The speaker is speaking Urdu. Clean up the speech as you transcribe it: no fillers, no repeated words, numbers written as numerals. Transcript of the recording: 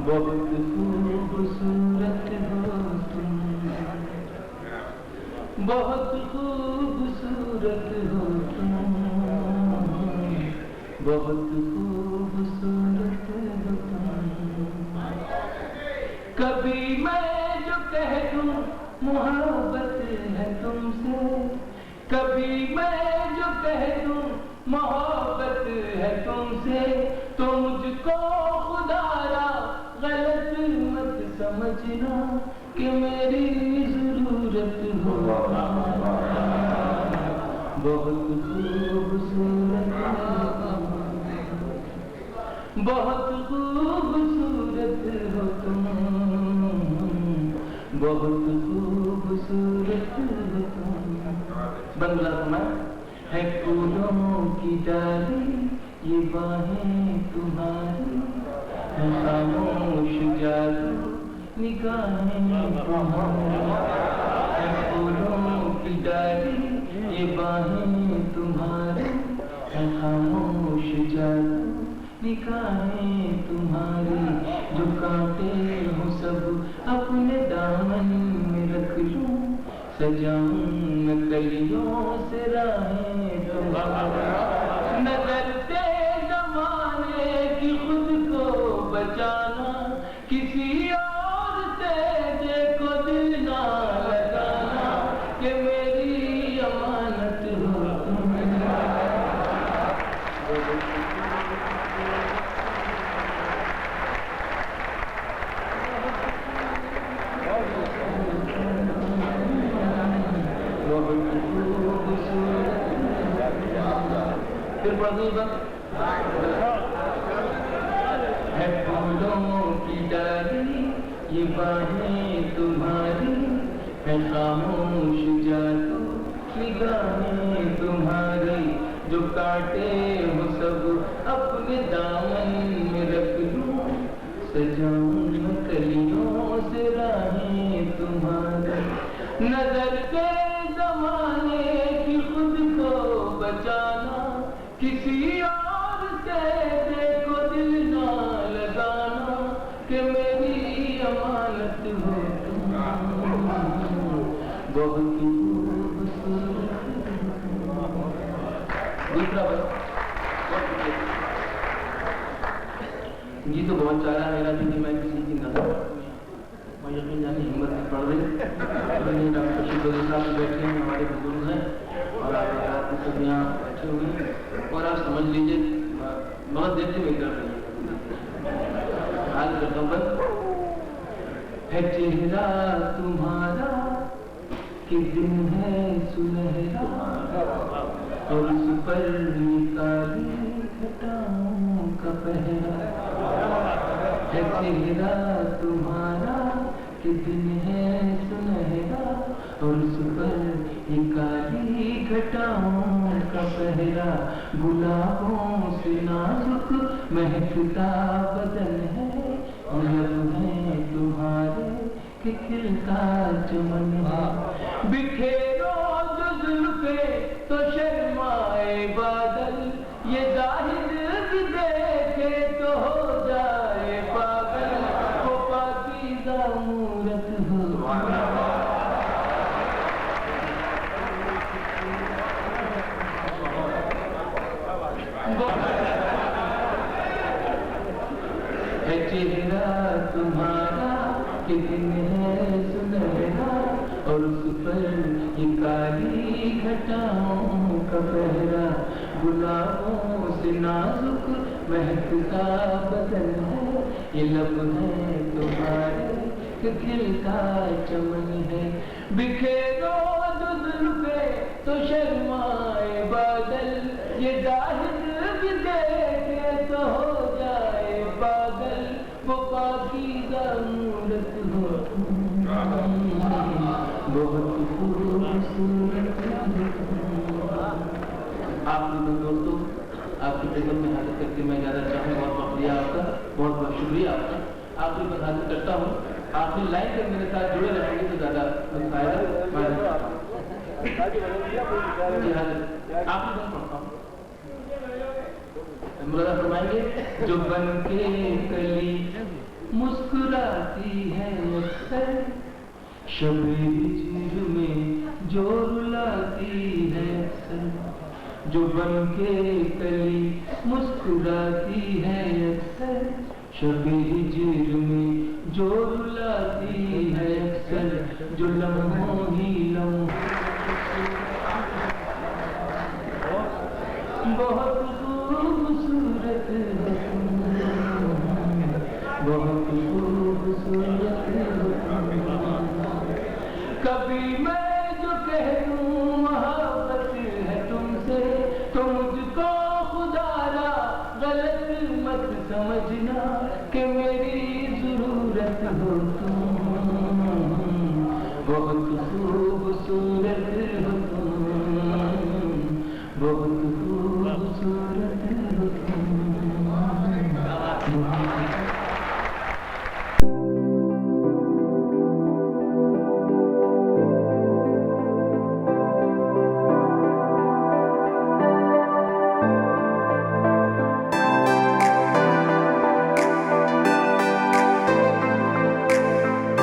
بہت خوبصورت ہو تم، بہت خوبصورت ہو تم، بہت خوبصورت ہو تم. کبھی میں جو کہہ دوں محبت ہے تم سے، کبھی میں جو کہہ دوں محبت ہے تم سے، تو مجھ کو خدا را غلط مت سمجھنا کہ میری ضرورت ہو. بہت خوبصورت بہت خوبصورت ہو تم، بہت خوبصورت ہو تم. بنگلہ میں ہے پھولوں کی ڈالی یہ باہیں تمہاری، ہے خاموش جادو نگاہیں تمہاری. ہے پھولوں کی ڈالی یہ باہیں تمہاری، ہے خاموش جادو نگاہیں تمہاری. جو کانٹے ہوں سب اپنے دامن میں رکھ لوں، سجاؤں میں کلیوں سے راہیں تمہاری. نظر سے زمانے کی خود کو بچانا، کسی اور سے دیکھو دل نہ لگانا کہ میری امانت ہو تم. پھر پڑھنی بات ہے پھولوں کی ڈالی یہ باہیں تمہاری، ہے خاموش جادو نگاہیں تمہاری. جو کاٹے ہو سب اپنے دامن میں رکھ لوں، سجاؤں میں کلیوں سے راہیں تمہاری. نظر کے زمانے کی خود کو بچانا، کسی اور سے دیکھو دل نہ لگانا کہ میری امانت ہو تم. بہت خوبصورت. دوسرا جی تو بہت چاہا میرا بھی کہ میں کسی کی نظر میں یقین جانے ہمت نہیں پڑ رہی. ڈاکٹر شیخ صاحب بیٹھے ہیں، ہمارے بزرگ ہیں، اور آپ سب یہاں بیٹھے ہوئے ہیں، اور آپ سمجھ لیجیے بہت دیر سے ویٹ کر رہی ہیں. حال کرتا ہوں بس. ہے چہرہ تمہارا کہ دن ہے سنہرا، اور اس پر نکالی گھٹاؤں کا پہرا. ہے چہرہ تمہارا کہ دن ہے سنہرا، اور اس پر نکالی گھٹاؤں کا پہرا. گلابوں سے نازک مہکتا بدن ہے، اور لب ہیں تمہارے کہ کھلتا چمن ہے. بکھیرو جو زلفیں تو شرمائے بادل، یہ ظاہر بھی دیکھے تو ہو جائے پاگل. وہ پاکیزہ مورت ہو ہے چہرہ تمہارا کہ دن ہے سنہرا، اور اس پر یہ کالی گھٹاؤں کا پہرا. گلابوں سے نازک مہکتا بدن ہے، یہ لب ہے تمہارے کہ کھلتا چمن ہے. بکھیرو جو زلفیں تو شرمائے بادل، یہ ظاہر بھی دیکھے تو ہو جائے پاگل. وہ پاکیزہ مورت ہو بہت خوبصورت. آپ دوستوں آپ کی خدمت میں حاضر کر کے میں اجازت چاہوں. بہت شکریہ آپ کا، بہت بہت شکریہ آپ کا. آپ کی بات حاصل کرتا ہوں. آخری لائن تک میرے ساتھ جڑے رہیں گے تو زیادہ فائدہ. آپ کی بات پڑھتا ہوں. مراد فرمائیں گے جو بن کے کلی مسکراتی ہے اکثر شب ہجر میں جو رلاتی ہے اکثر جو بن کے کلی مسکراتی ہے اکثر شب ہجر میں جو رلاتی ہے اکثر جو لمحوں ہی لمحوں بہت خوبصورت ہے بہت خوبصورت ہے کبھی میں جو کہہ دوں محبت ہے تم سے تو مجھ کو خدا را غلط مت سمجھنا کہ میری ضرورت ہو تم بہت خوبصورت ہو تم بہت